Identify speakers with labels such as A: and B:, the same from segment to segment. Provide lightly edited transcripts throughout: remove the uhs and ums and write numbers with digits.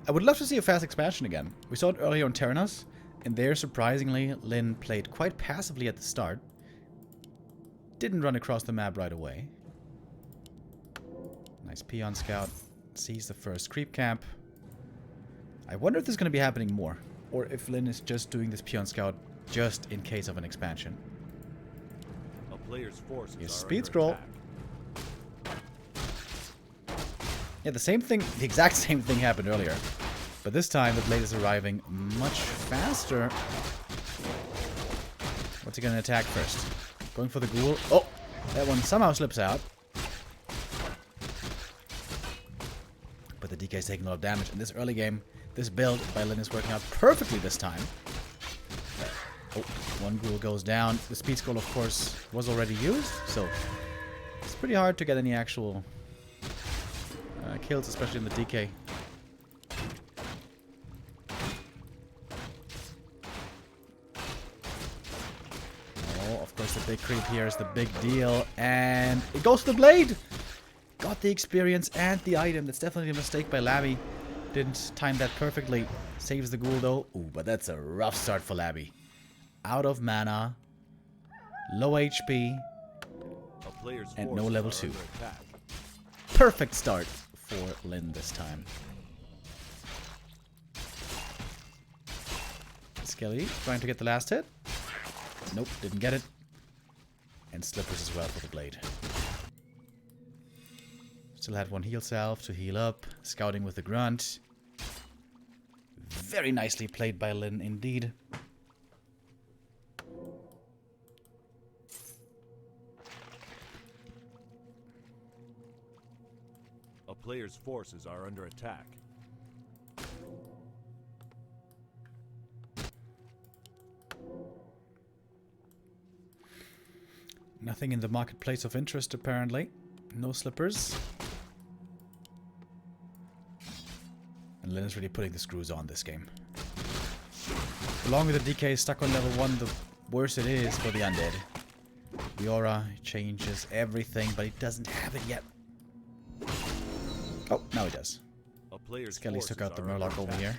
A: I would love to see a fast expansion again. We saw it earlier on Teranus, and there, surprisingly, Lyn played quite passively at the start. Didn't run across the map right away. Nice peon scout. Sees the first creep camp. I wonder if this is going to be happening more, or if Lyn is just doing this peon scout just in case of an expansion.
B: A player's forces
A: Here's
B: are
A: speed
B: under
A: scroll.
B: attack.
A: Yeah, the exact same thing happened earlier. But this time the blade is arriving much faster. What's he going to attack first? Going for the ghoul. Oh! That one somehow slips out. But the DK is taking a lot of damage. In this early game, this build by Lyn is working out perfectly this time. Oh, one ghoul goes down. The speed scroll, of course, was already used. So it's pretty hard to get any actual kills, especially in the DK. Oh, of course the big creep here is the big deal. And it goes to the blade! Got the experience and the item. That's definitely a mistake by Labby. Didn't time that perfectly. Saves the ghoul though. Ooh, but that's a rough start for Labby. Out of mana. Low HP. And no level 2. Perfect start for Lyn this time. Skelly trying to get the last hit. Nope, didn't get it. And Slippers as well for the blade. Still had one heal salve to heal up. Scouting with the grunt. Very nicely played by Lyn indeed.
B: A player's forces are under attack.
A: Nothing in the marketplace of interest apparently. No slippers. And Lyn is really putting the screws on this game. The longer the DK is stuck on level 1, the worse it is for the undead. The aura changes everything, but he doesn't have it yet. Oh, now he does. Skelly's took out the Murloc over here.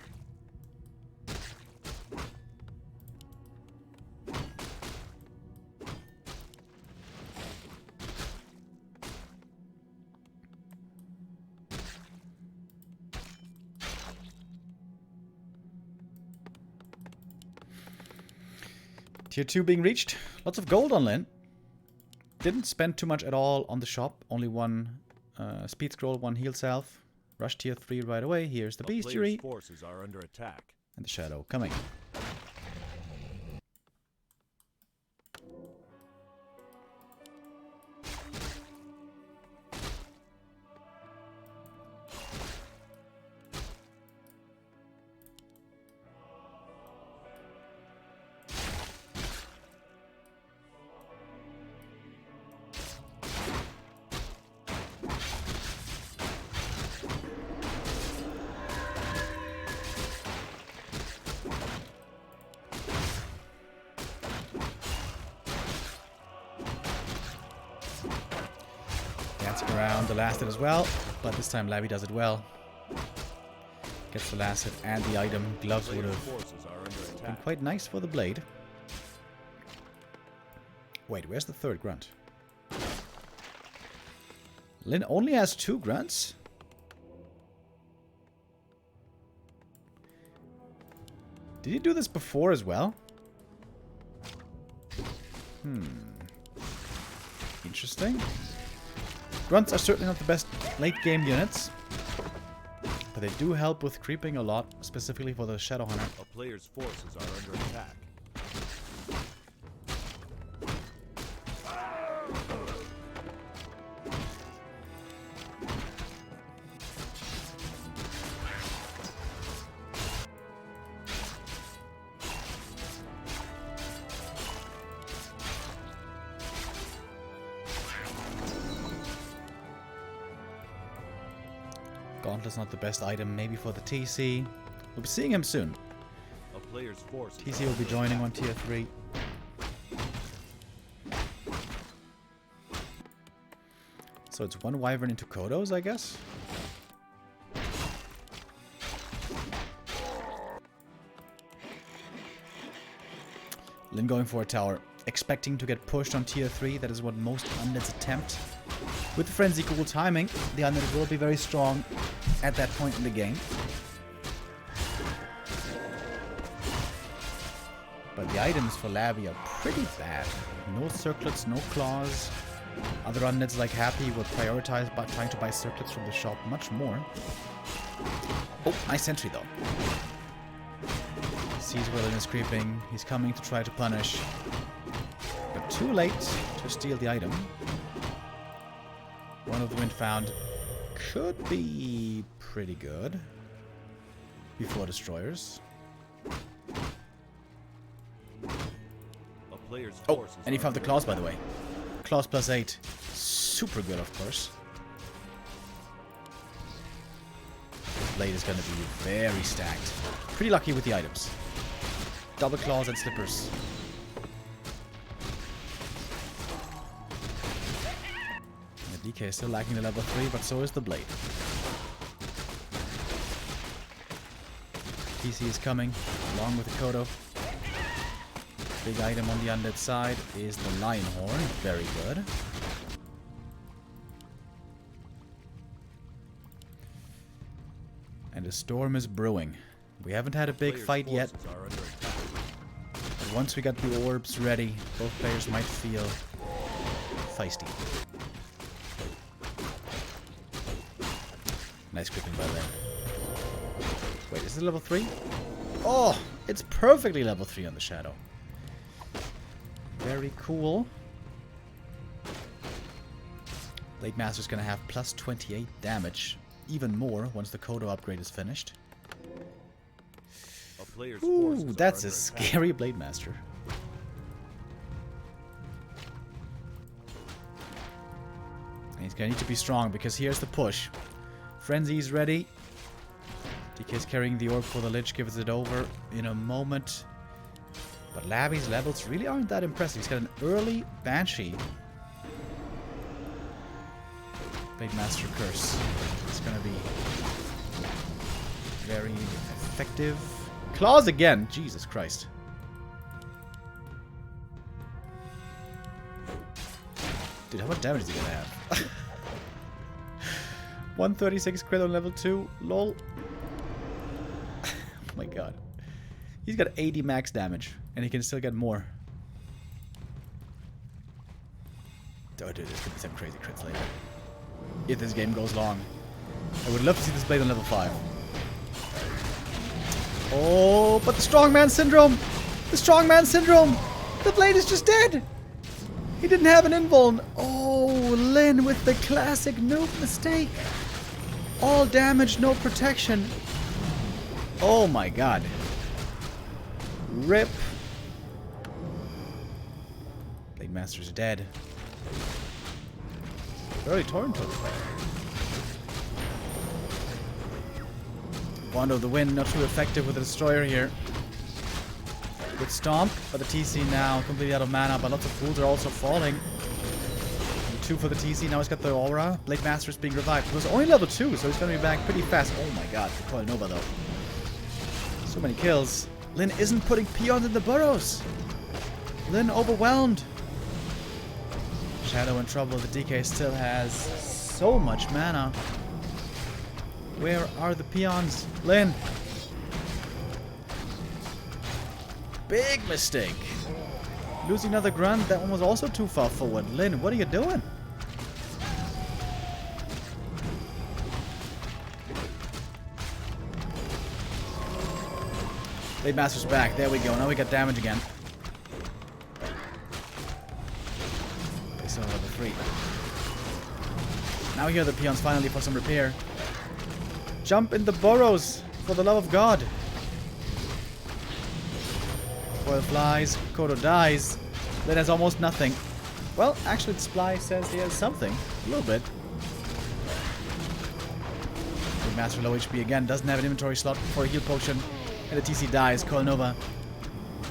A: Tier 2 being reached. Lots of gold on Lyn. Didn't spend too much at all on the shop. Only one speed scroll, one heal salve. Rush tier 3 right away. Here's the bestiary.
B: Forces are under attack.
A: And the shadow coming. Around the last hit as well, but this time Labby does it well. Gets the last hit and the item. Gloves would have been quite nice for the blade. Wait, where's the third grunt? Lyn only has 2 grunts? Did he do this before as well? Interesting. Grunts are certainly not the best late-game units, but they do help with creeping a lot, specifically for the Shadow Hunter.
B: A player's forces are under attack.
A: Gauntlet's not the best item, maybe for the TC. We'll be seeing him soon.
B: A player's forces
A: TC will be joining on tier 3. So it's one Wyvern into Kodos, I guess? Lin going for a tower, expecting to get pushed on tier 3. That is what most undeads attempt. With Frenzy Cool timing, the undead will be very strong at that point in the game. But the items for Labby are pretty bad. No circlets, no claws. Other undeads like Happy will prioritize by trying to buy circlets from the shop much more. Oh, nice sentry though. Sees where Lin is creeping. He's coming to try to punish. But too late to steal the item. One of the wind found could be pretty good before destroyers. Oh, and he found the claws, by the way. Claws +8. Super good, of course. This blade is going to be very stacked. Pretty lucky with the items. Double claws and slippers. And the DK is still lacking the level 3, but so is the blade. TC is coming, along with the Kodo. Big item on the undead side is the Lion Horn. Very good. And a storm is brewing. We haven't had a big fight yet. But once we got the orbs ready, both players might feel feisty. Nice creeping by there. Wait, is it level 3? Oh, it's perfectly level 3 on the Shadow. Very cool. Blade Master's gonna have plus 28 damage. Even more once the Kodo upgrade is finished. Ooh, that's a scary Blade Master. And he's gonna need to be strong because here's the push. Frenzy's ready. DK's carrying the orb for the Lich, gives it over in a moment. But Labby's levels really aren't that impressive. He's got an early Banshee. Blade Master Curse. It's gonna be very effective. Claws again! Jesus Christ. Dude, how much damage is he gonna have? 136 crit on level 2. Lol. Oh my god. He's got 80 max damage. And he can still get more. Oh dude, there's gonna be some crazy crits later. If this game goes long. I would love to see this blade on level 5. Oh, but the strongman syndrome! The strongman syndrome! The blade is just dead! He didn't have an invuln. Oh, Lin with the classic noob mistake. All damage, no protection. Oh my god. Rip. Blade Master's dead. Very torn to the play. Wand of the Wind, not too effective with the Destroyer here. Good Stomp, but the TC now completely out of mana, but lots of fools are also falling. And 2 for the TC, now he's got the Aura. Blade Master's being revived. He was only level 2, so he's gonna be back pretty fast. Oh my god, the Coil Nova though. So many kills. Lin isn't putting peons in the burrows. Lin overwhelmed. Shadow in trouble. The DK still has so much mana. Where are the peons? Lin. Big mistake. Losing another grunt. That one was also too far forward. Lin, what are you doing? Blade Master's back. There we go. Now we got damage again. They still have level 3. Now here are the peons finally for some repair. Jump in the burrows, for the love of God. Coil flies. Kodo dies. Lin has almost nothing. Well, actually, the Sply says he has something. A little bit. Blade Master low HP again. Doesn't have an inventory slot for a heal potion. And the TC dies. Coil Nova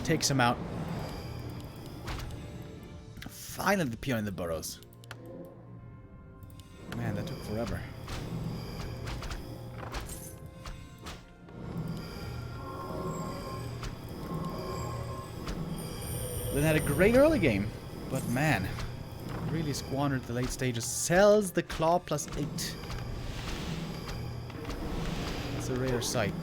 A: takes him out. Finally, the peon in the burrows. Man, that took forever. Lynn had a great early game, but man, really squandered the late stages. Sells the claw +8. It's a rare sight.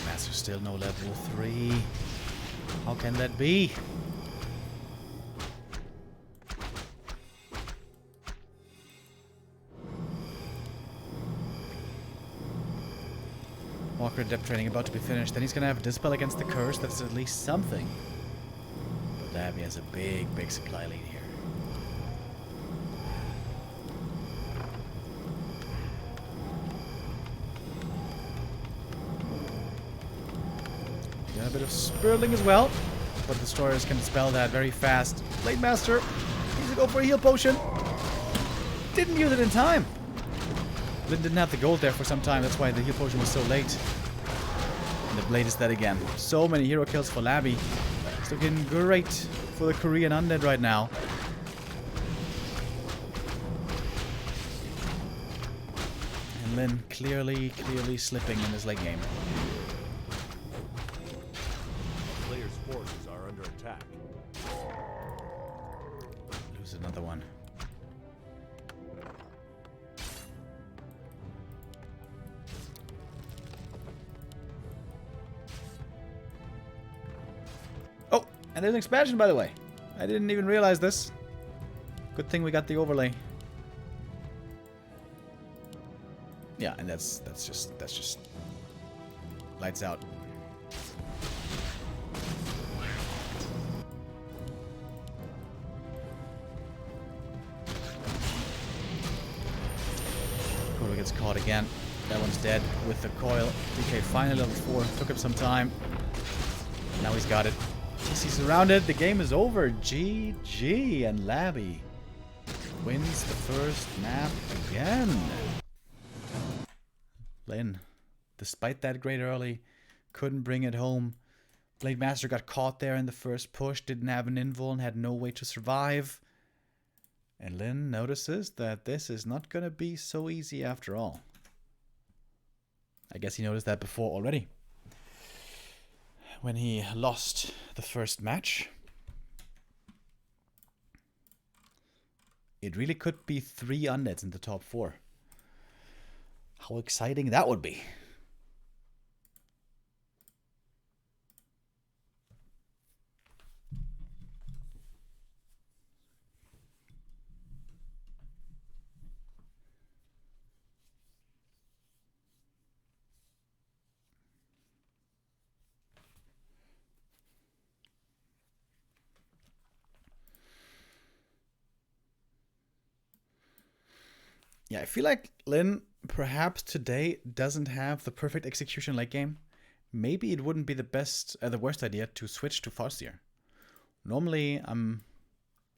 A: Master still no level 3. How can that be? Walker depth training about to be finished. Then he's gonna have a dispel against the curse. That's at least something. But Labby has a big supply lead here. Got a bit of Spurling as well, but Destroyers can dispel that very fast. Blade Master needs to go for a heal potion. Didn't use it in time. Lynn didn't have the gold there for some time, that's why the heal potion was so late. And the blade is dead again. So many hero kills for Labby. It's looking great for the Korean Undead right now. And Lynn clearly slipping in this late game.
B: Players' forces are under attack.
A: Lose another one. And there's an expansion, by the way. I didn't even realize this. Good thing we got the overlay. Yeah, and that's just lights out. Kodo gets caught again. That one's dead with the coil. DK finally level 4. Took him some time. Now he's got it. He's surrounded. The game is over. GG. And Labby wins the first map again. Lynn, despite that great early, couldn't bring it home. Blade Master got caught there in the first push. Didn't have an invul and had no way to survive. And Lynn notices that this is not going to be so easy after all. I guess he noticed that before already. When he lost the first match. It really could be 3 undeads in the top 4. How exciting that would be. Yeah, I feel like Lynn perhaps today doesn't have the perfect execution late game. Maybe it wouldn't be the worst idea to switch to Farseer. Normally, I'm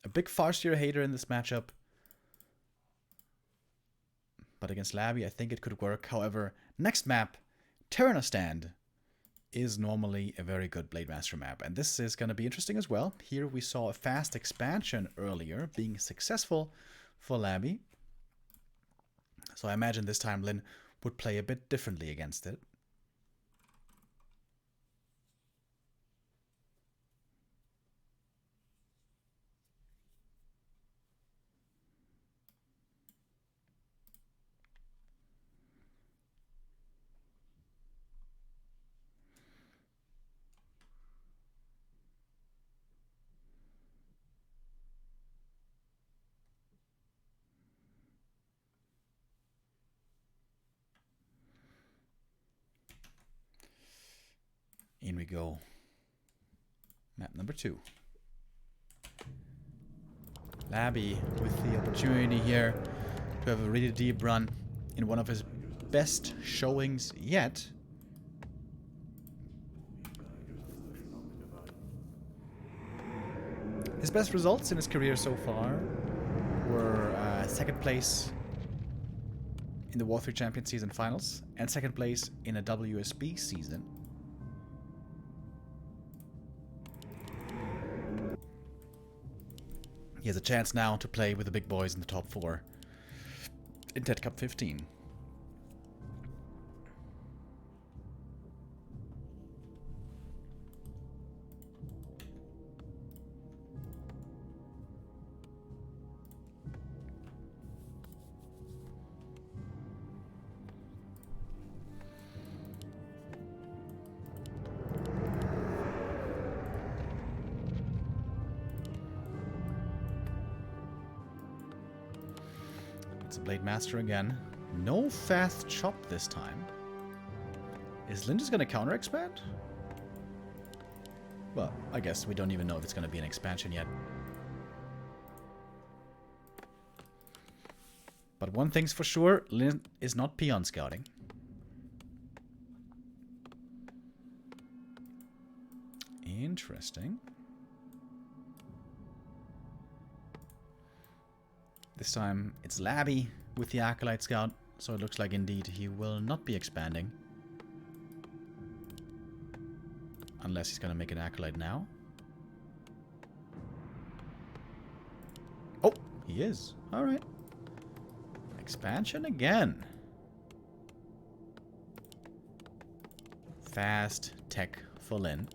A: a big Farseer hater in this matchup. But against Labby, I think it could work. However, next map, Teranus stand, is normally a very good Blade Master map. And this is going to be interesting as well. Here we saw a fast expansion earlier being successful for Labby. So I imagine this time Lynn would play a bit differently against it. In we go. Map number 2. Labby with the opportunity here to have a really deep run in one of his best showings yet. His best results in his career so far were 2nd place in the War3 Champion Season Finals and 2nd place in a WSB season. He has a chance now to play with the big boys in the top 4 in TeD Cup 15. It's a Blade Master again. No fast chop this time. Is Lynn just going to counter-expand? Well, I guess we don't even know if it's going to be an expansion yet. But one thing's for sure, Lynn is not peon scouting. Interesting. This time it's Labby with the Acolyte Scout, so it looks like indeed he will not be expanding. Unless he's going to make an Acolyte now. Oh, he is. Alright. Expansion again. Fast tech for Lynn.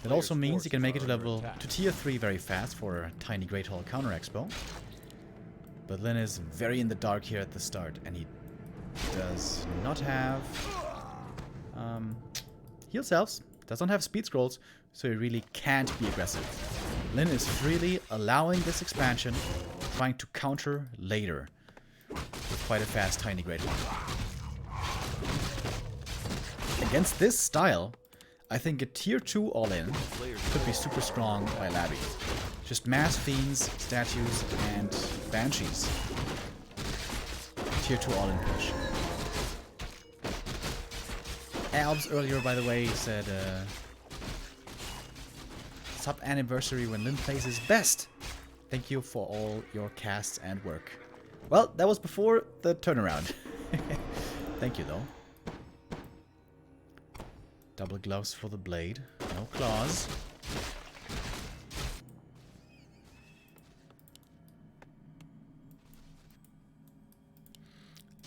A: That also means he can make it to tier 3 very fast for a tiny Great Hall counter expo. But Lynn is very in the dark here at the start, and he does not have heal selves, doesn't have speed scrolls, so he really can't be aggressive. Lynn is freely allowing this expansion, trying to counter later with quite a fast tiny Great Hall. Against this style, I think a tier 2 all-in could be super strong by Labby. Just mass fiends, statues, and banshees. Tier 2 all-in push. Albs earlier, by the way, said sub-anniversary when Lynn plays his best. Thank you for all your casts and work. Well, that was before the turnaround. Thank you, though. Double gloves for the blade. No claws.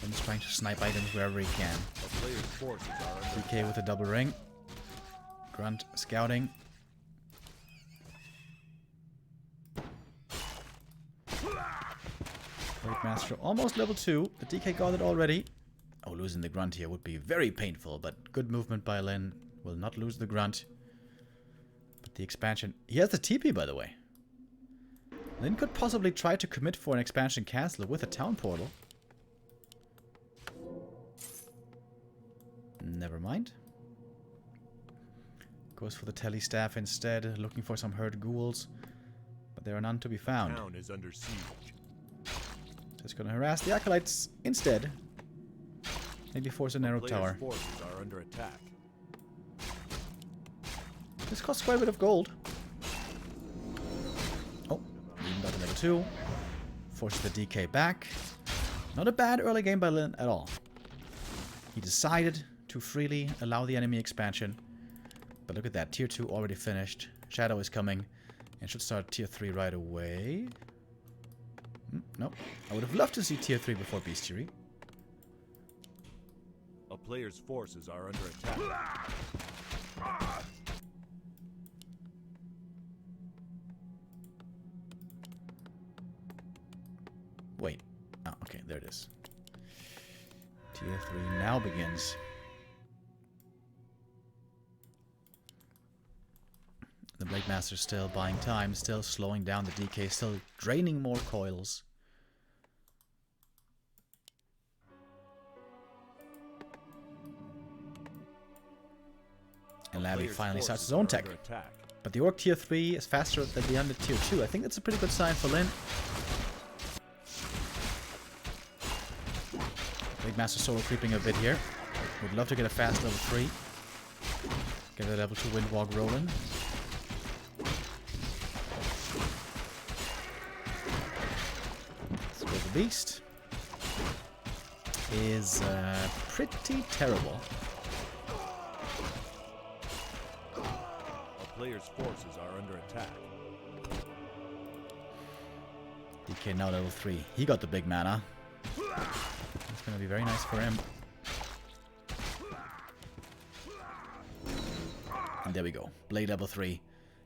A: And he's trying to snipe items wherever he can. DK with a double ring. Grunt scouting. Blade Master almost level 2. The DK got it already. Oh, losing the grunt here would be very painful, but good movement by Lynn. Will not lose the grunt. But the expansion... He has the TP, by the way. Lynn could possibly try to commit for an expansion castle with a town portal. Never mind. Goes for the tele staff instead, looking for some herd ghouls. But there are none to be found.
B: Town is under siege.
A: Just gonna harass the acolytes instead. Maybe force a narrow tower.
B: Forces are under attack.
A: This costs quite a bit of gold. Oh, even got to level 2. Forces the DK back. Not a bad early game by Lynn at all. He decided to freely allow the enemy expansion. But look at that, tier 2 already finished. Shadow is coming and should start tier 3 right away. Nope. I would have loved to see tier 3 before bestiary.
B: A player's forces are under attack.
A: Wait. Oh, okay, there it is. Tier 3 now begins. The Blade Master still buying time, still slowing down the DK, still draining more coils. And Labby finally starts his own tech. But the Orc tier 3 is faster than the Undead tier 2. I think that's a pretty good sign for Lynn. Blade Master solo creeping a bit here. Would love to get a fast level 3. Get a level 2 Windwalk rolling. So the beast is pretty terrible.
B: Players' forces are under attack.
A: DK now level 3. He got the big mana. It's going to be very nice for him. And there we go. Blade level 3.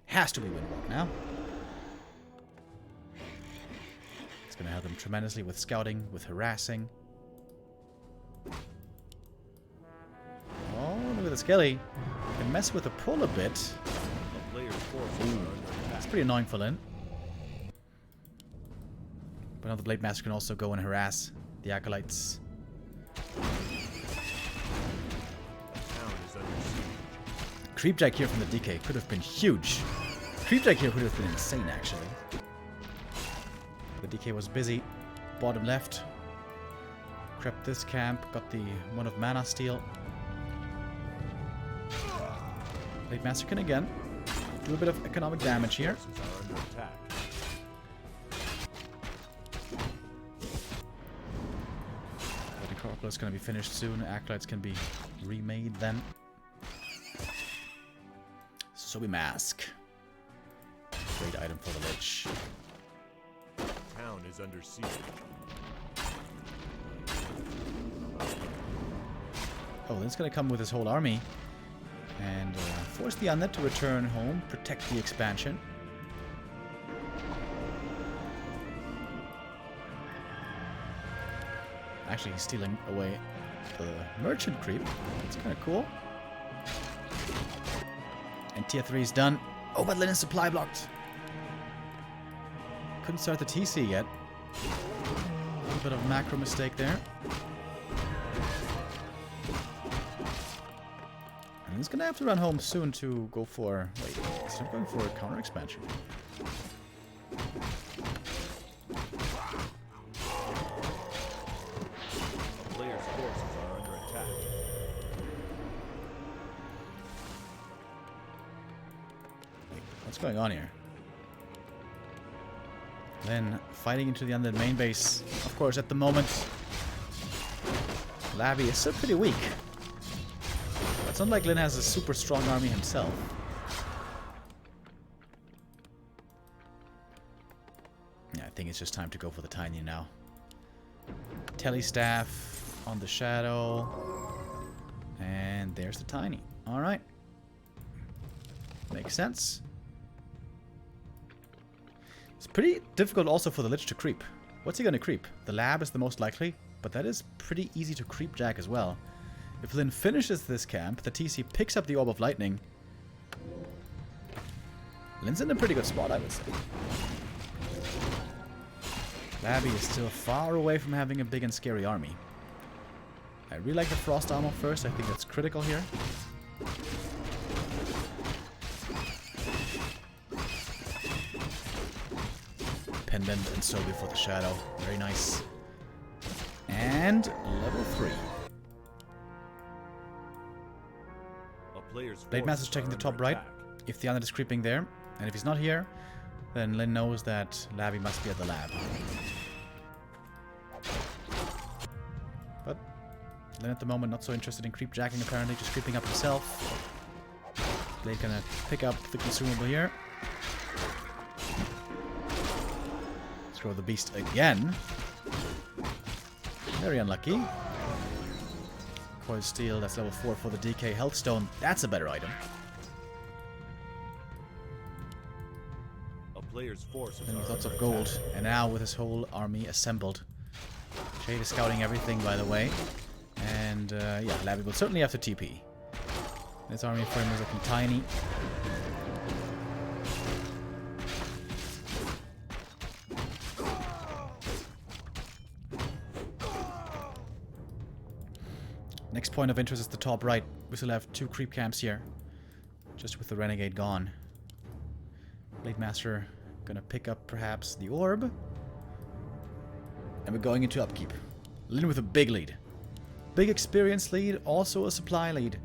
A: Has to be Windwalk now. It's going to help him tremendously with scouting, with harassing. Oh, look at the Skelly. Can mess with the pull a bit. Ooh, that's pretty annoying for Lynn. But now the Blade Master can also go and harass the Acolytes. Creepjack here from the DK could have been huge. Creepjack here would have been insane, actually. The DK was busy. Bottom left. Crept this camp. Got the one of Mana Steal. Blade Master can again do a bit of economic damage here. The Necropolis is going to be finished soon. Acolytes can be remade then. Sobi Mask. Great item for the Lich.
B: Town is under siege.
A: Oh, then it's going to come with his whole army. And force the Undead to return home. Protect the expansion. Actually, he's stealing away the merchant creep. That's kind of cool. And tier 3 is done. Oh, but Linen's supply blocked. Couldn't start the TC yet. A little bit of a macro mistake there. And he's gonna have to run home soon to go for... Wait, he's not going for a counter expansion.
B: A player's forces are under attack.
A: What's going on here? Then fighting into the Undead main base. Of course, at the moment, Labby is still pretty weak. It's not like Lin has a super strong army himself. Yeah, I think it's just time to go for the Tiny now. Telestaff on the Shadow. And there's the Tiny. Alright. Makes sense. It's pretty difficult also for the Lich to creep. What's he gonna creep? The Lab is the most likely, but that is pretty easy to creep Jack as well. If Lin finishes this camp, the TC picks up the Orb of Lightning. Lin's in a pretty good spot, I would say. Labby is still far away from having a big and scary army. I really like the Frost Armor first, I think that's critical here. Pendant and Sobi for the Shadow. Very nice. And level 3. Blade Master's checking the top right. If the Undead is creeping there, and if he's not here, then Lin knows that Labby must be at the lab. But Lin at the moment not so interested in creep jacking apparently, just creeping up himself. Blade gonna pick up the consumable here. Throw the beast again. Very unlucky. Coil Steel, that's level 4 for the DK. Health Stone, that's a better item.
B: A player's forces
A: And with
B: are
A: lots of
B: under
A: gold.
B: attack.
A: And now with his whole army assembled. Shade is scouting everything, by the way. And yeah, Labby will certainly have to TP. This army for him is looking tiny. Next point of interest is the top right. We still have 2 creep camps here. Just with the Renegade gone. Blade Master gonna pick up perhaps the orb. And we're going into upkeep. Lin with a big lead. Big experience lead, also a supply lead.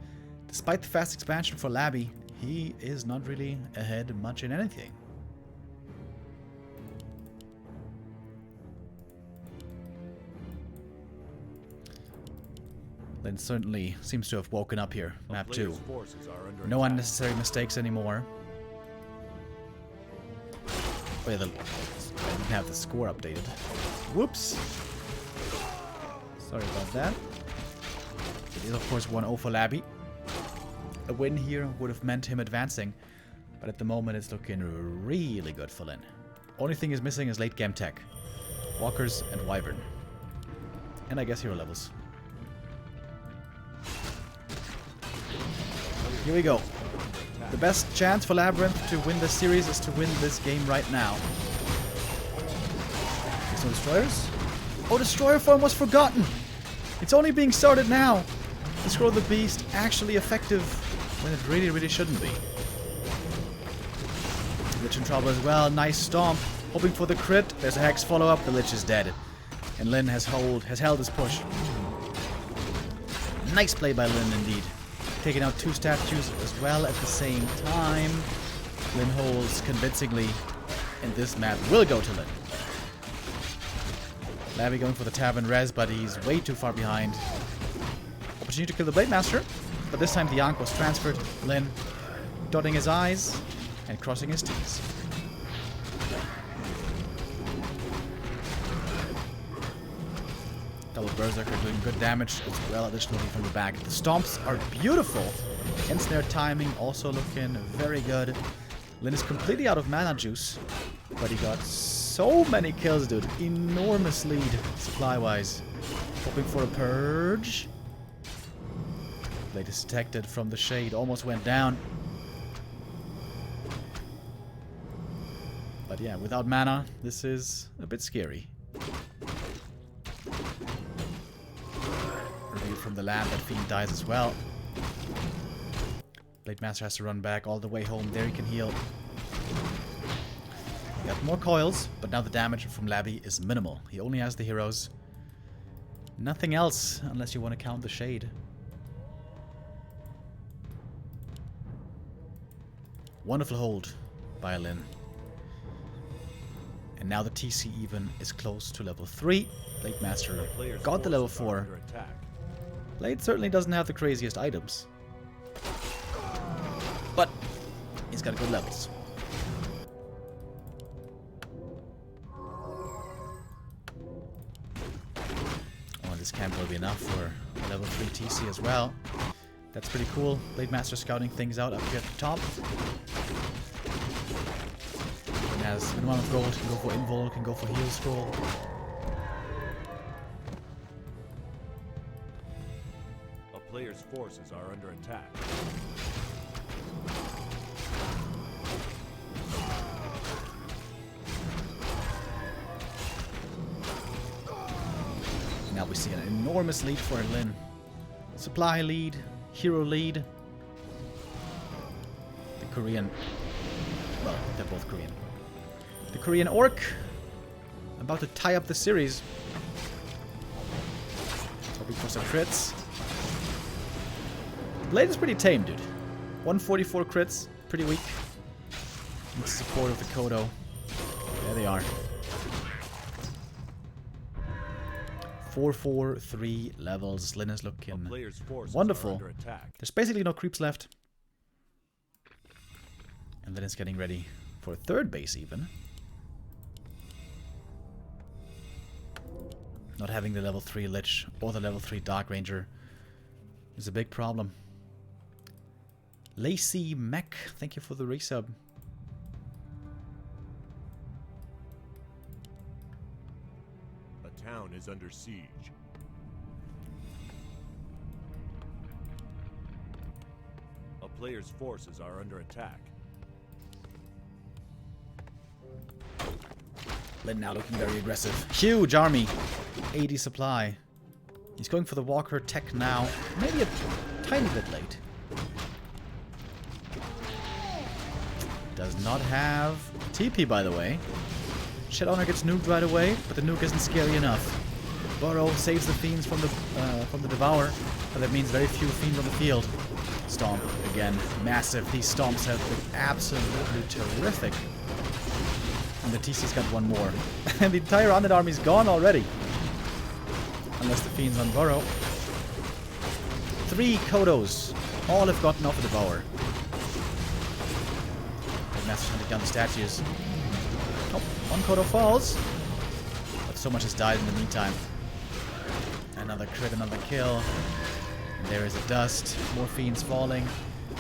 A: Despite the fast expansion for Labby, he is not really ahead much in anything. Lin certainly seems to have woken up here. Map 2. No unnecessary mistakes anymore. Oh yeah, I didn't have the score updated. Whoops! Sorry about that. It is of course 1-0 for Labby. A win here would have meant him advancing, but at the moment it's looking really good for Lin. Only thing is missing is late game tech. Walkers and Wyvern. And I guess hero levels. Here we go. The best chance for LabyRinth to win this series is to win this game right now. He's No destroyers? Oh, destroyer form was forgotten! It's only being started now! The Scroll of the Beast actually effective when it really, really shouldn't be. Lich in trouble as well. Nice stomp. Hoping for the crit. There's a Hex follow-up. The Lich is dead. And Lin has held his push. Nice play by Lin indeed. Taking out 2 statues as well at the same time. Lin holds convincingly. And this map will go to Lin. Labby going for the Tavern res, but he's way too far behind. Opportunity to kill the Blade Master. But this time the Ankh was transferred. Lin dotting his I's and crossing his T's. Double Berserker doing good damage as well, additionally from the back. The stomps are beautiful. Ensnare timing also looking very good. Lin is completely out of mana juice, but he got so many kills, dude. Enormous lead supply-wise. Hoping for a purge. Blade is detected from the shade, almost went down. But yeah, without mana, this is a bit scary. Reveal from the lab that Fiend dies as well. Blade Master has to run back all the way home. There he can heal. We got more coils, but now the damage from Labby is minimal. He only has the heroes. Nothing else, unless you want to count the shade. Wonderful hold by Lin. And now the TC even is close to level 3. Blade Master got the level 4. Blade certainly doesn't have the craziest items. But he's got good levels. Oh, this camp will be enough for a level 3 TC as well. That's pretty cool. Blade Master scouting things out up here at the top. And has an amount of gold, can go for invul, can go for heal scroll.
B: A player's forces are under attack.
A: Now we see an enormous lead for Lin. Supply lead, hero lead. The Korean... Well, they're both Korean. The Korean Orc about to tie up the series. Hoping for some crits. Blade is pretty tame, dude. 144 crits, pretty weak. With support of the Kodo. There they are. 443 levels. Lin is looking wonderful. There's basically no creeps left. And Lin is getting ready for a third base even. Not having the level 3 Lich or the level 3 Dark Ranger is a big problem. Lacy Mech, thank you for the resub.
B: A town is under siege. A player's forces are under attack.
A: Lin now looking very aggressive. Huge army. 80 supply. He's going for the Walker tech now. Maybe a tiny bit late. Does not have TP, by the way. Shed Honor gets nuked right away, but the nuke isn't scary enough. Burrow saves the fiends from the Devour, but that means very few fiends on the field. Stomp again, massive. These stomps have been absolutely terrific. And the TC's got one more. And the entire Undead army's gone already. Unless the fiends on Burrow. 3 Kodos. All have gotten off the Devour. Master's hunting down the statues. Oh, 1 Kodo falls. But so much has died in the meantime. Another crit, another kill. And there is a dust. More fiends falling.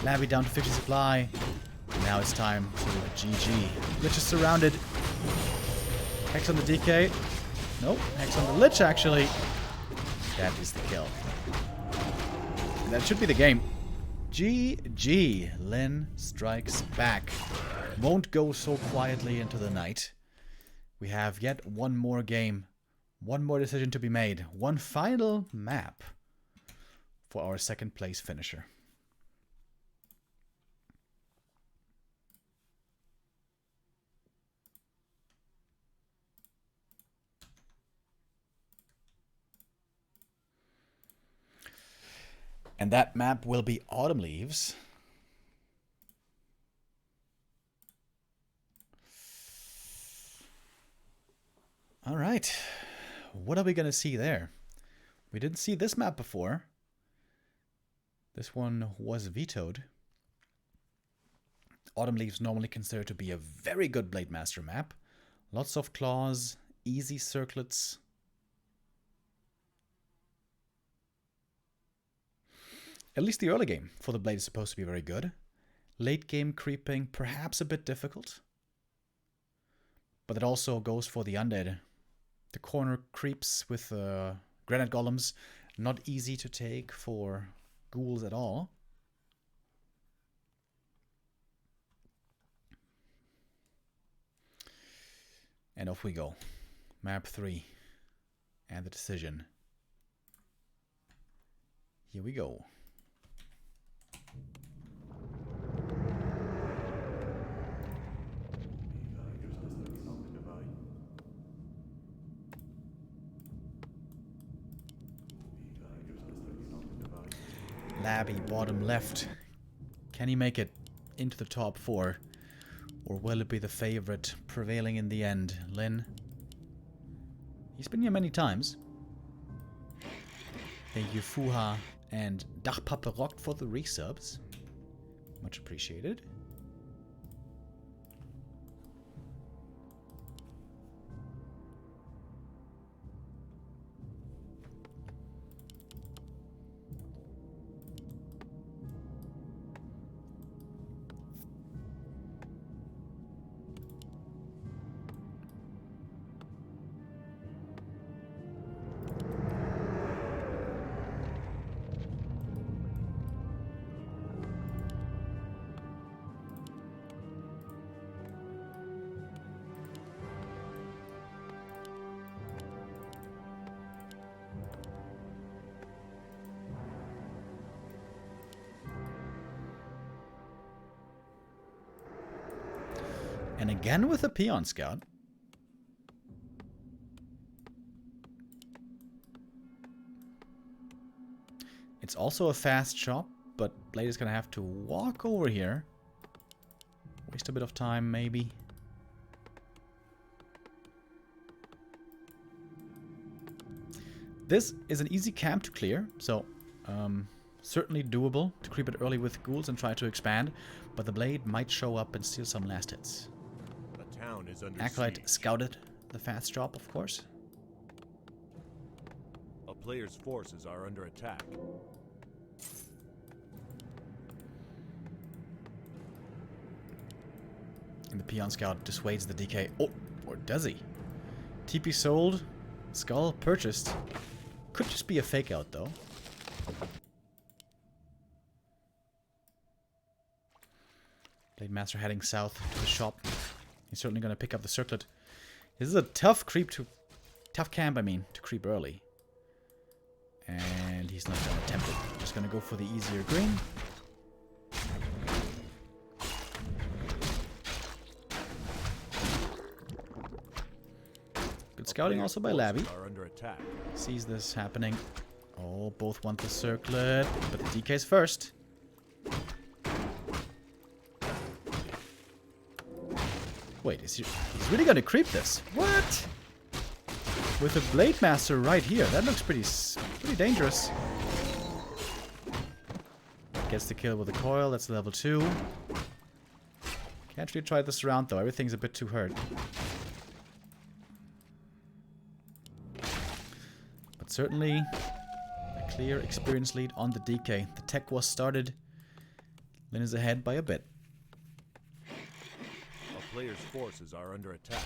A: Labby down to 50 supply. And now it's time to GG. Lich is surrounded. Hex on the DK. Nope, Hex on the Lich actually. That is the kill. And that should be the game. GG. Lin strikes back. Won't go so quietly into the night. We have yet one more game. One more decision to be made. One final map for our second place finisher. And that map will be Autumn Leaves. All right. What are we going to see there? We didn't see this map before. This one was vetoed. Autumn Leaves normally considered to be a very good Blade Master map. Lots of claws, easy circlets. At least the early game for the Blade is supposed to be very good. Late game creeping, perhaps a bit difficult. But it also goes for the undead. The corner creeps with granite golems, not easy to take for ghouls at all. And off we go. Map 3. And the decision. Here we go. Labby, bottom left. Can he make it into the top 4? Or will it be the favorite prevailing in the end? Lin. He's been here many times. Thank you, Fuha and Dachpappe Rock for the resubs. Much appreciated. And again with a Peon Scout. It's also a fast shop, but Blade is going to have to walk over here. Waste a bit of time, maybe. This is an easy camp to clear, so certainly doable to creep it early with ghouls and try to expand, but the Blade might show up and steal some last hits.
B: The town is under
A: Acolyte
B: siege.
A: scouted the fast drop, of course.
B: A player's forces are under attack.
A: And the Peon Scout dissuades the DK. Oh, or does he? TP sold. Skull purchased. Could just be a fake out, though. Blade Master heading south to the shop. He's certainly going to pick up the circlet. This is a tough camp, to creep early. And he's not going to attempt it. Just going to go for the easier green. Good scouting also by Labby. Sees this happening. Oh, both want the circlet, but the DK's first. Wait, he's really gonna creep this? What? With a Blade Master right here, that looks pretty dangerous. Gets the kill with the coil, that's level 2. Can't really try this round though, everything's a bit too hurt. But certainly a clear experience lead on the DK. The tech was started. Lin is ahead by a bit.
B: A player's forces are under attack.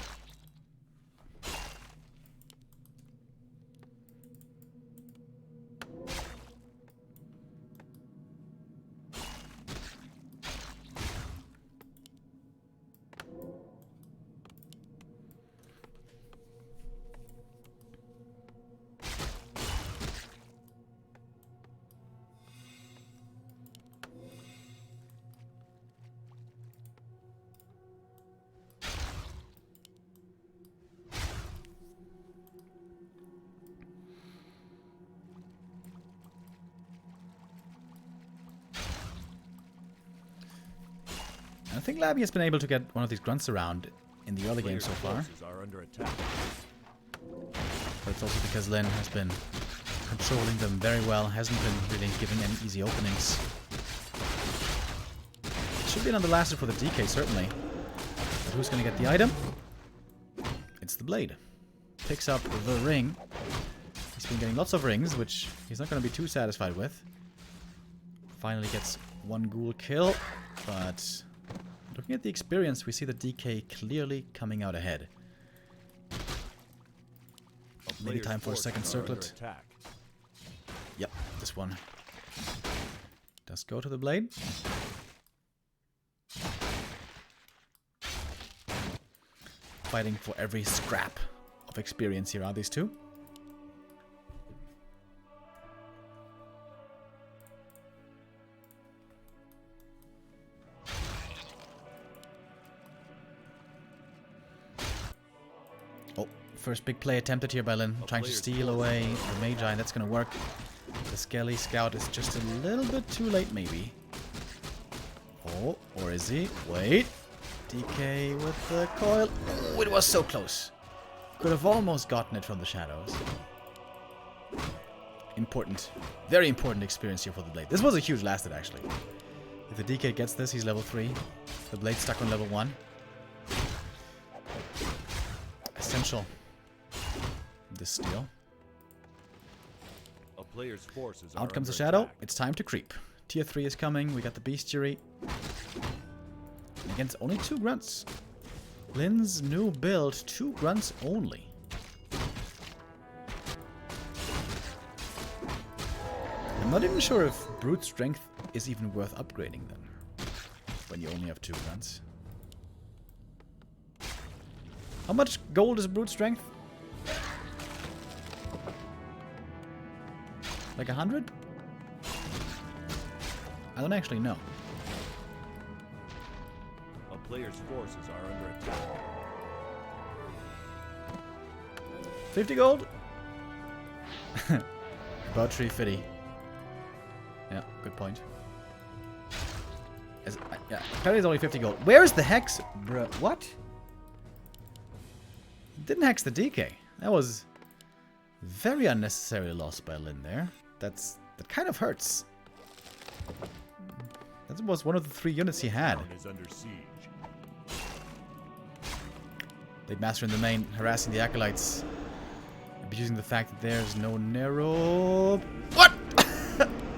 A: I think Labby has been able to get one of these grunts around in the early game
B: Players'
A: so far.
B: forces are under attack.
A: But it's also because Lin has been controlling them very well, hasn't been really giving any easy openings. Should be another laster for the DK, certainly. But who's going to get the item? It's the blade. Picks up the ring. He's been getting lots of rings, which he's not going to be too satisfied with. Finally gets one ghoul kill, but looking at the experience, we see the DK clearly coming out ahead. Maybe time for a second circlet. Yep, this one does go to the blade. Fighting for every scrap of experience here are these two. Oh, first big play attempted here by Lin, trying to steal away the Magi, and that's going to work. The Skelly Scout is just a little bit too late, maybe. Oh, or is he? Wait. DK with the coil. Oh, it was so close. Could have almost gotten it from the shadows. Important. Very important experience here for the blade. This was a huge lasted, actually. If the DK gets this, he's level 3. The blade stuck on level 1. Essential. This steal.
B: A player's forces
A: Out
B: are
A: comes the
B: under
A: shadow.
B: attack.
A: It's time to creep. Tier 3 is coming. We got the bestiary. Against only 2 grunts. Lin's new build, 2 grunts only. I'm not even sure if brute strength is even worth upgrading then, when you only have 2 grunts. How much gold is brute strength? Like 100? I don't actually know.
B: A player's forces are under attack.
A: 50 gold? About 350. Yeah, good point. Yeah, apparently it's only 50 gold. Where's the hex? Bruh, what? Didn't hex the DK. That was very unnecessary loss by Lin there. That kind of hurts. That was one of the 3 units he had.
B: Town is under siege.
A: Blade Master in the main, harassing the acolytes. Abusing the fact that there's no narrow... What?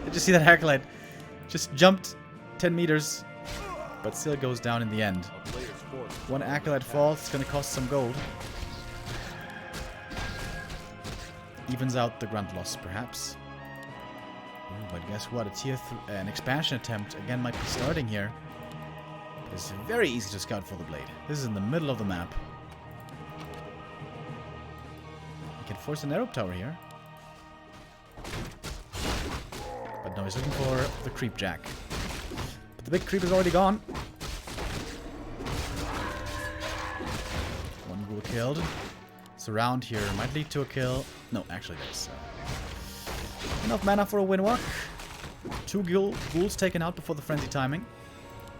A: Did you see that acolyte? Just jumped 10 meters, but still goes down in the end.
B: A player's forces
A: One
B: are under
A: acolyte
B: attack.
A: falls, it's gonna cost some gold. Evens out the grunt loss, perhaps. Ooh, but guess what? An expansion attempt again might be starting here. But it's very easy to scout for the blade. This is in the middle of the map. He can force an arrow tower here. But no, he's looking for the creep jack. But the big creep is already gone. One ghoul killed. Surround here might lead to a kill. No, actually there's enough mana for a win walk. 2 ghouls taken out before the frenzy timing.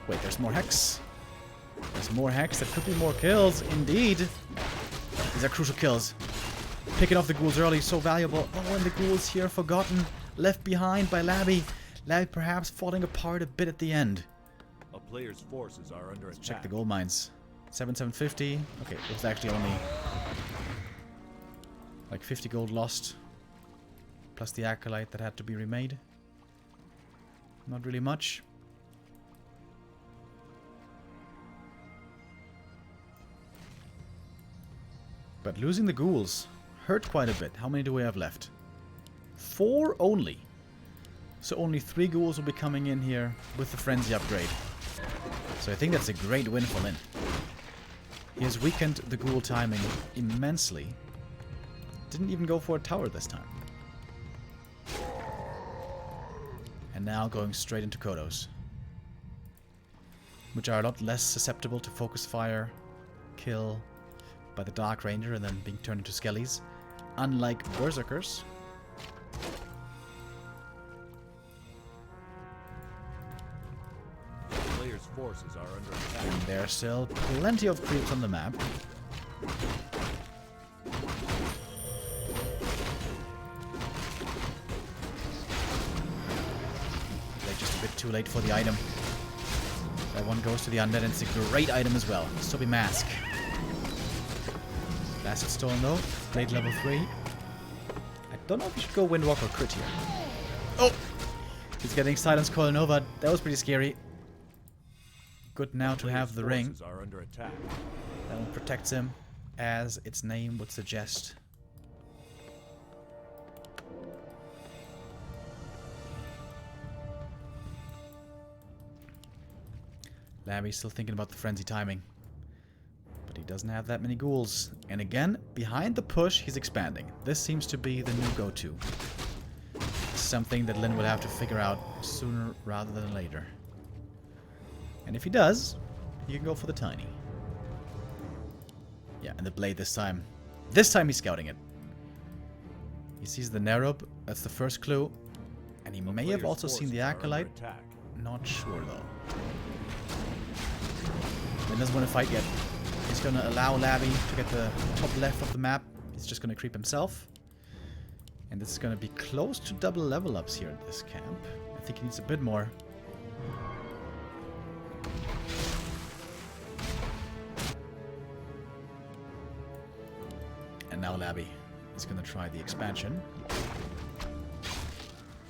A: Wait, there's more hex. There's more hex. That could be more kills. Indeed. These are crucial kills. Picking off the ghouls early, so valuable. Oh, and the ghouls here forgotten. Left behind by Labby. Labby perhaps falling apart a bit at the end.
B: A player's forces are under attack.
A: Check the gold mines. 7,750. Okay, it was actually only like 50 gold lost. Plus the acolyte that had to be remade. Not really much. But losing the ghouls hurt quite a bit. How many do we have left? 4 only. So only 3 ghouls will be coming in here with the frenzy upgrade. So I think that's a great win for Lin. He has weakened the ghoul timing immensely. Didn't even go for a tower this time. And now going straight into Kodos, which are a lot less susceptible to focus fire, kill by the Dark Ranger and then being turned into skellies, unlike Berserkers.
B: The player's forces are under attack.
A: And there are still plenty of creeps on the map. They're just a bit too late for the item. That one goes to the undead, and it's a great item as well. Soapy Mask. Blasted Storm though. Blade level 3. I don't know if you should go Windwalk or Crit here. Oh! He's getting Silence Coil Nova. That was pretty scary. Good now to have the ring.
B: Are under attack.
A: That one protects him, as its name would suggest. Labby's still thinking about the frenzy timing. But he doesn't have that many ghouls. And again, behind the push, he's expanding. This seems to be the new go-to. Something that Lynn will have to figure out sooner rather than later. And if he does, he can go for the tiny. Yeah, and the blade this time. This time he's scouting it. He sees the Nerub. That's the first clue. And he may have also seen the Acolyte. Not sure though. He doesn't want to fight yet. He's going to allow Labby to get the top left of the map. He's just going to creep himself. And this is going to be close to double level ups here at this camp. I think he needs a bit more. And now Labby is going to try the expansion.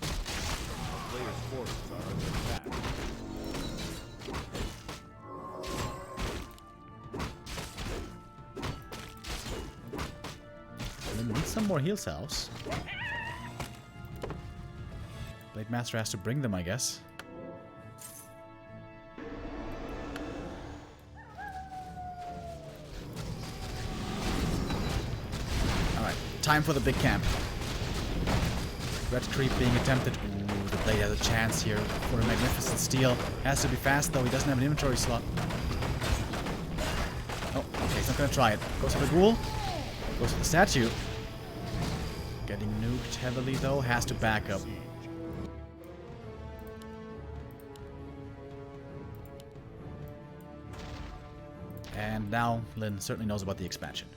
B: Players' forces are under attack.
A: We need some more heal salves. Blade Master has to bring them, I guess. Alright, time for the big camp. Red creep being attempted. Ooh, the blade has a chance here for a magnificent steal. Has to be fast though, he doesn't have an inventory slot. Oh, okay, he's not gonna try it. Goes for the ghoul. Goes for the statue. Getting nuked heavily though, has to back up. And now Lynn certainly knows about the expansion.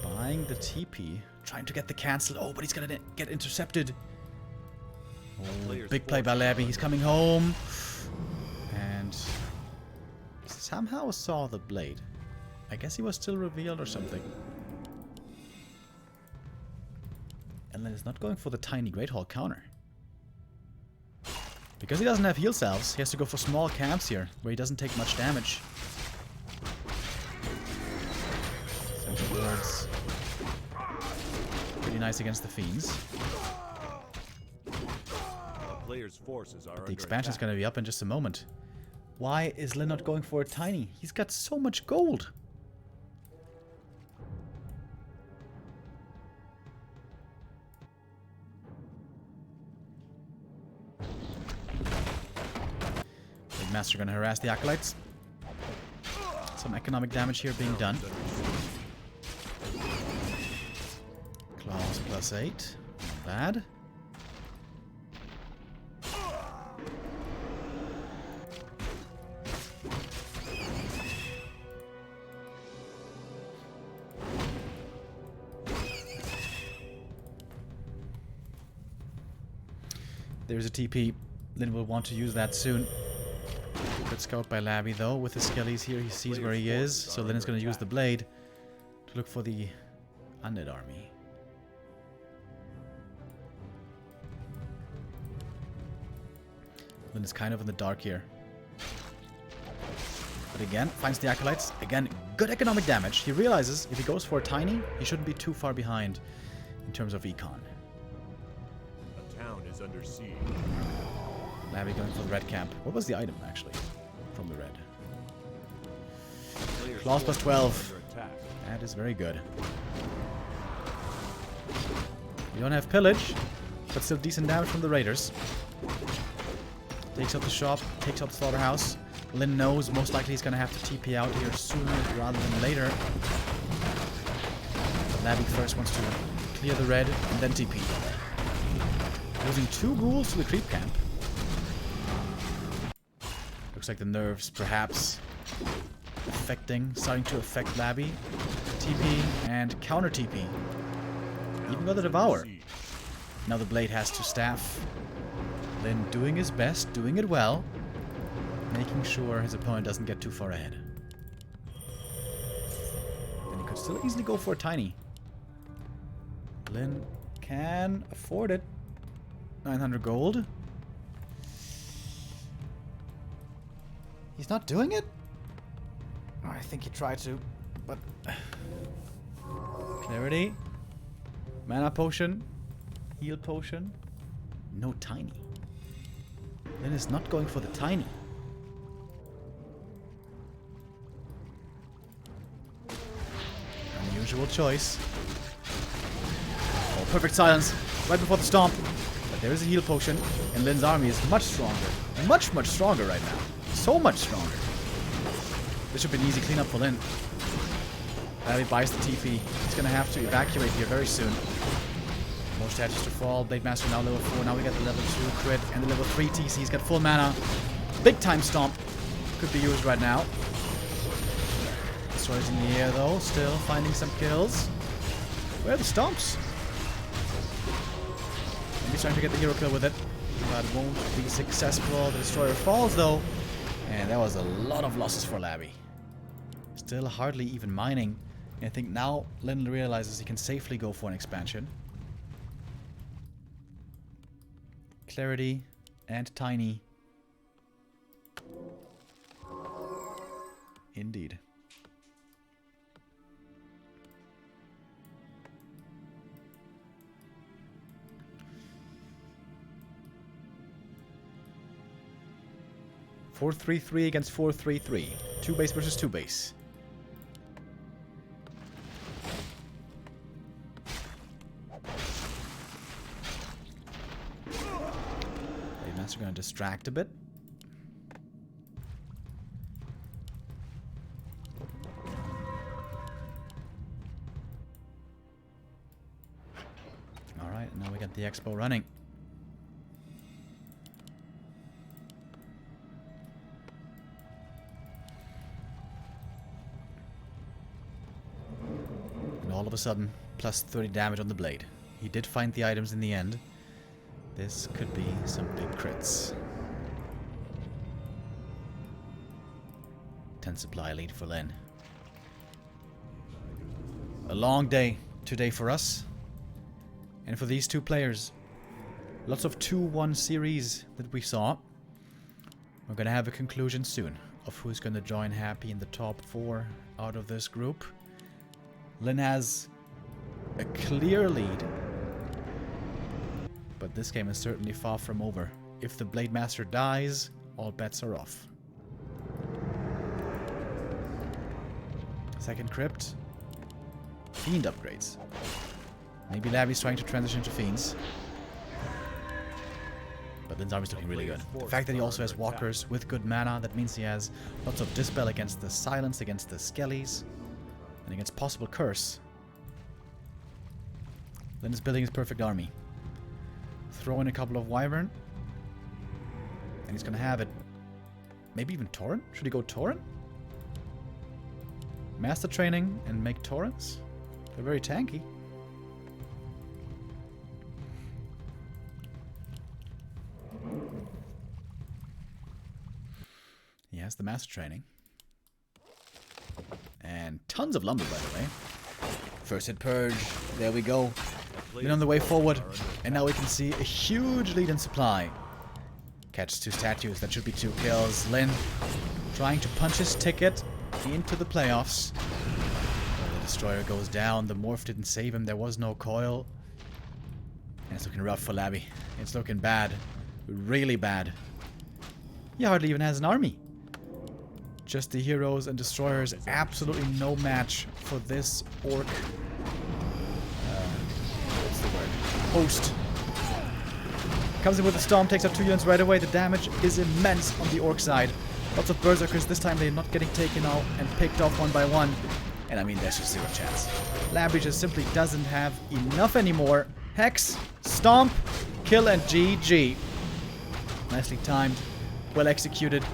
A: Buying the TP, trying to get the cancel. Oh, but he's gonna get intercepted. Oh, big play by Labby. He's coming home. And somehow saw the blade. I guess he was still revealed or something. And then he's not going for the tiny Great Hall counter. Because he doesn't have heal salves, he has to go for small camps here, where he doesn't take much damage. Central wards. Pretty nice against the fiends.
B: Players' forces are
A: But the expansion's going to be up in just a moment. Why is Lynn not going for a tiny? He's got so much gold. Big Master going to harass the Acolytes. Some economic damage here being done. Claws +8. Not bad. There's a TP. Lynn will want to use that soon. Good scout by Labby though. With the skellies here, he sees where he is. So Lynn is going to use the blade to look for the undead army. Lynn is kind of in the dark here. But again, finds the Acolytes. Again, good economic damage. He realizes if he goes for a tiny, he shouldn't be too far behind in terms of econ.
B: Is under siege.
A: Labby going for the red camp. What was the item actually from the red? Claws +12. That is very good. You don't have pillage, but still decent damage from the raiders. Takes out the shop, takes out the slaughterhouse. Lynn knows most likely he's going to have to TP out here sooner rather than later. Labby first wants to clear the red, and then TP. Losing 2 ghouls to the creep camp. Looks like the nerves perhaps starting to affect Labby. TP and counter TP. Even got the Devour. Now the Blade has to staff. Lyn doing his best, doing it well. Making sure his opponent doesn't get too far ahead. Then he could still easily go for a Tiny. Lyn can afford it. 900 gold. He's not doing it? Oh, I think he tried to, but... Clarity. Mana potion. Heal potion. No Tiny. Lyn is not going for the Tiny. Unusual choice. Oh, perfect silence. Right before the stomp. But there is a heal potion. And Lyn's army is much stronger. Much, much stronger right now. So much stronger. This should be an easy cleanup for Lyn. He buys the TP. He's going to have to evacuate here very soon. More statues to fall. Blade Master now level 4. Now we got the level 2 crit and the level 3 TC. He's got full mana. Big time stomp. Could be used right now. Destroyers in the air though. Still finding some kills. Where are the stomps? Maybe he's trying to get the hero kill with it. But won't be successful. The Destroyer falls though. And that was a lot of losses for Labby. Still hardly even mining. And I think now Lyn realizes he can safely go for an expansion. Clarity and Tiny. Indeed. Four 3-3 against 4-3-3. 2 base versus 2 base. Master going to distract a bit. Alright, now we got the expo running. And all of a sudden, plus 30 damage on the blade. He did find the items in the end. This could be some big crits. 10 supply lead for Lyn. A long day today for us. And for these 2 players. Lots of 2-1 series that we saw. We're going to have a conclusion soon of who's going to join happy in the top 4 out of this group. Lyn has a clear lead. But this game is certainly far from over. If the Blade Master dies, all bets are off. Second crypt. Fiend upgrades. Maybe Labby's trying to transition to Fiends. But Lyn's army's looking really good. The fact that he also has walkers with good mana, that means he has lots of dispel against the silence, against the skellies, and against possible curse. Lyn is building his perfect army. Throw in a couple of Wyvern. And he's going to have it. Maybe even Torrent? Should he go Torrent? Master Training and make Torrents? They're very tanky. He has the Master Training. And tons of lumber, by the way. First hit Purge. There we go. Been on the way forward, and now we can see a huge lead in supply. Catches 2 statues, that should be 2 kills. Lyn trying to punch his ticket into the playoffs. Well, the Destroyer goes down, the Morph didn't save him, there was no coil. And it's looking rough for Labby. It's looking bad. Really bad. He hardly even has an army. Just the heroes and Destroyers, absolutely no match for this Orc. Host. Comes in with a Storm, takes out 2 units right away. The damage is immense on the Orc side. Lots of Berserkers. This time they're not getting taken out and picked off one by one. And I mean, there's just zero chance. Labby just simply doesn't have enough anymore. Hex, stomp, kill, and GG. Nicely timed. Well executed.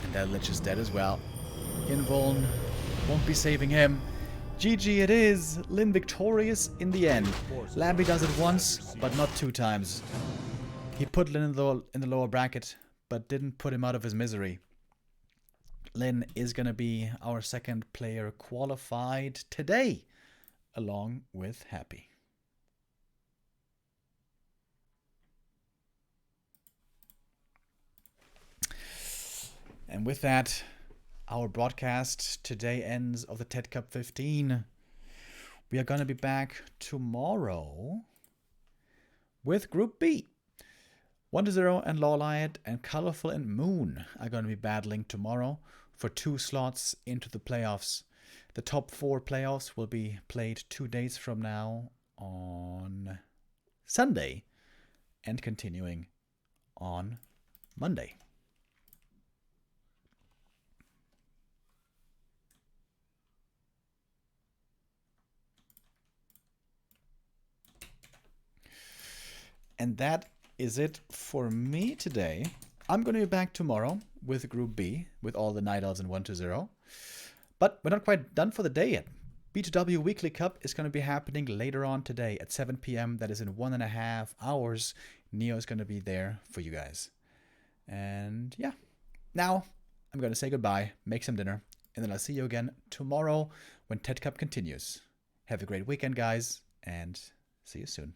A: And that Lich is dead as well. Invuln won't be saving him. GG it is. Lyn victorious in the end. Labby does it once, but not 2 times. He put Lyn in the lower bracket, but didn't put him out of his misery. Lyn is going to be our second player qualified today, along with Happy. And with that, our broadcast today ends of the TeD Cup 15. We are going to be back tomorrow with Group B. 1-0 and Lawlight and Colorful and Moon are going to be battling tomorrow for 2 slots into the playoffs. The top 4 playoffs will be played 2 days from now on Sunday and continuing on Monday. And that is it for me today. I'm going to be back tomorrow with Group B, with all the Night Elves in 1-0. But we're not quite done for the day yet. B2W Weekly Cup is going to be happening later on today at 7 p.m. That is in 1.5 hours. Neo is going to be there for you guys. And yeah, now I'm going to say goodbye, make some dinner, and then I'll see you again tomorrow when TeD Cup continues. Have a great weekend, guys, and see you soon.